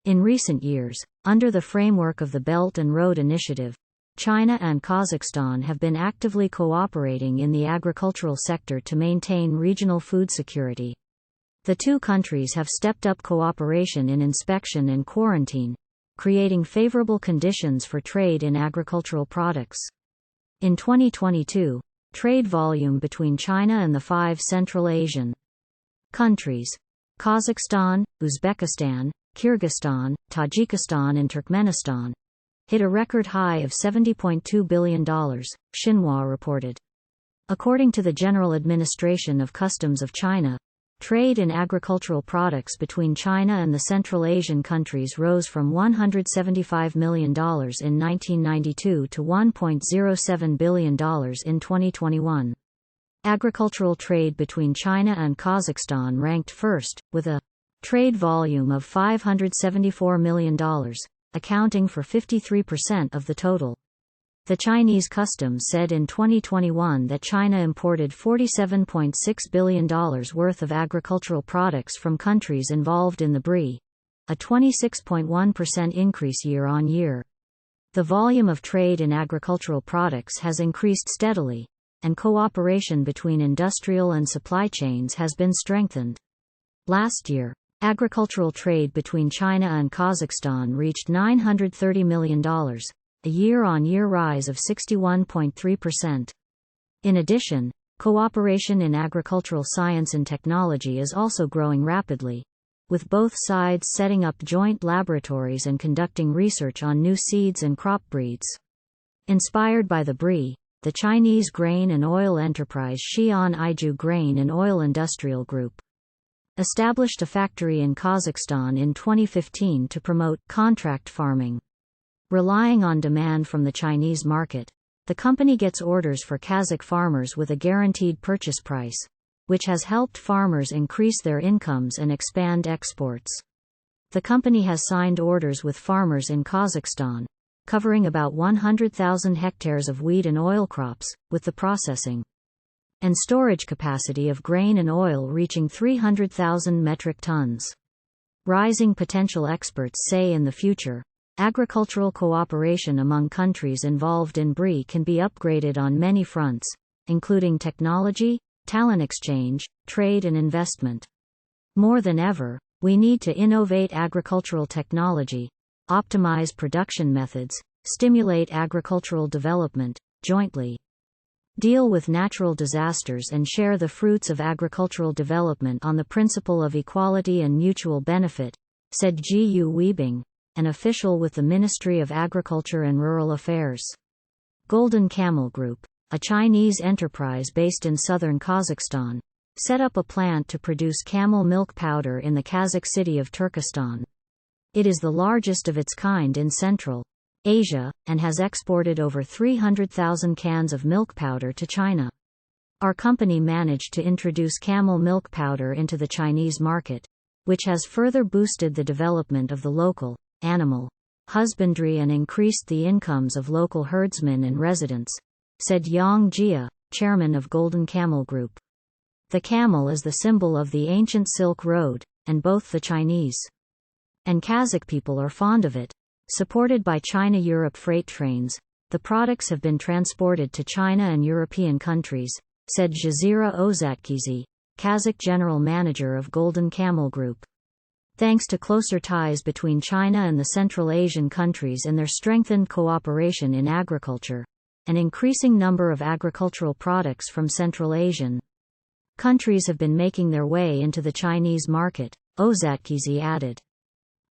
In recent years, under the framework of the Belt and Road Initiative, China and Kazakhstan have been actively cooperating in the agricultural sector to maintain regional food security. The two countries have stepped up cooperation in inspection and quarantine, creating favorable conditions for trade in agricultural products. In 2022, trade volume between China and the 5 Central Asian countries, Kazakhstan, Uzbekistan, Kyrgyzstan, Tajikistan and Turkmenistan, hit a record high of $70.2 billion, Xinhua reported. According to the General Administration of Customs of China, trade in agricultural products between China and the Central Asian countries rose from $175 million in 1992 to $1.07 billion in 2021. Agricultural trade between China and Kazakhstan ranked first, with a trade volume of $574 million, accounting for 53% of the total. The Chinese customs said in 2021 that China imported $47.6 billion worth of agricultural products from countries involved in the BRI, a 26.1% increase year-on-year. The volume of trade in agricultural products has increased steadily, and cooperation between industrial and supply chains has been strengthened. Last year, agricultural trade between China and Kazakhstan reached $930 million, a year-on-year rise of 61.3%. In addition, cooperation in agricultural science and technology is also growing rapidly, with both sides setting up joint laboratories and conducting research on new seeds and crop breeds. Inspired by the BRI, the Chinese grain and oil enterprise Xi'an Aiju Grain and Oil Industrial Group established a factory in Kazakhstan in 2015 to promote contract farming. Relying on demand from the Chinese market, the company gets orders for Kazakh farmers with a guaranteed purchase price, which has helped farmers increase their incomes and expand exports. The company has signed orders with farmers in Kazakhstan, covering about 100,000 hectares of wheat and oil crops, with the processing and storage capacity of grain and oil reaching 300,000 metric tons. Rising potential experts say in the future, agricultural cooperation among countries involved in BRI can be upgraded on many fronts, including technology, talent exchange, trade and investment. More than ever, we need to innovate agricultural technology, optimize production methods, stimulate agricultural development, jointly deal with natural disasters and share the fruits of agricultural development on the principle of equality and mutual benefit, said Gu Weibing, an official with the Ministry of Agriculture and Rural Affairs. Golden Camel Group, a Chinese enterprise based in southern Kazakhstan, set up a plant to produce camel milk powder in the Kazakh city of Turkestan. It is the largest of its kind in Central Asia, and has exported over 300,000 cans of milk powder to China. Our company managed to introduce camel milk powder into the Chinese market, which has further boosted the development of the local animal husbandry and increased the incomes of local herdsmen and residents, said Yang Jia, chairman of Golden Camel Group. The camel is the symbol of the ancient Silk Road, and both the Chinese and Kazakh people are fond of it. Supported by China-Europe freight trains, the products have been transported to China and European countries, said Jazira Ozatkizi, Kazakh general manager of Golden Camel Group. Thanks to closer ties between China and the Central Asian countries and their strengthened cooperation in agriculture, an increasing number of agricultural products from Central Asian countries have been making their way into the Chinese market, Ozatkizi added.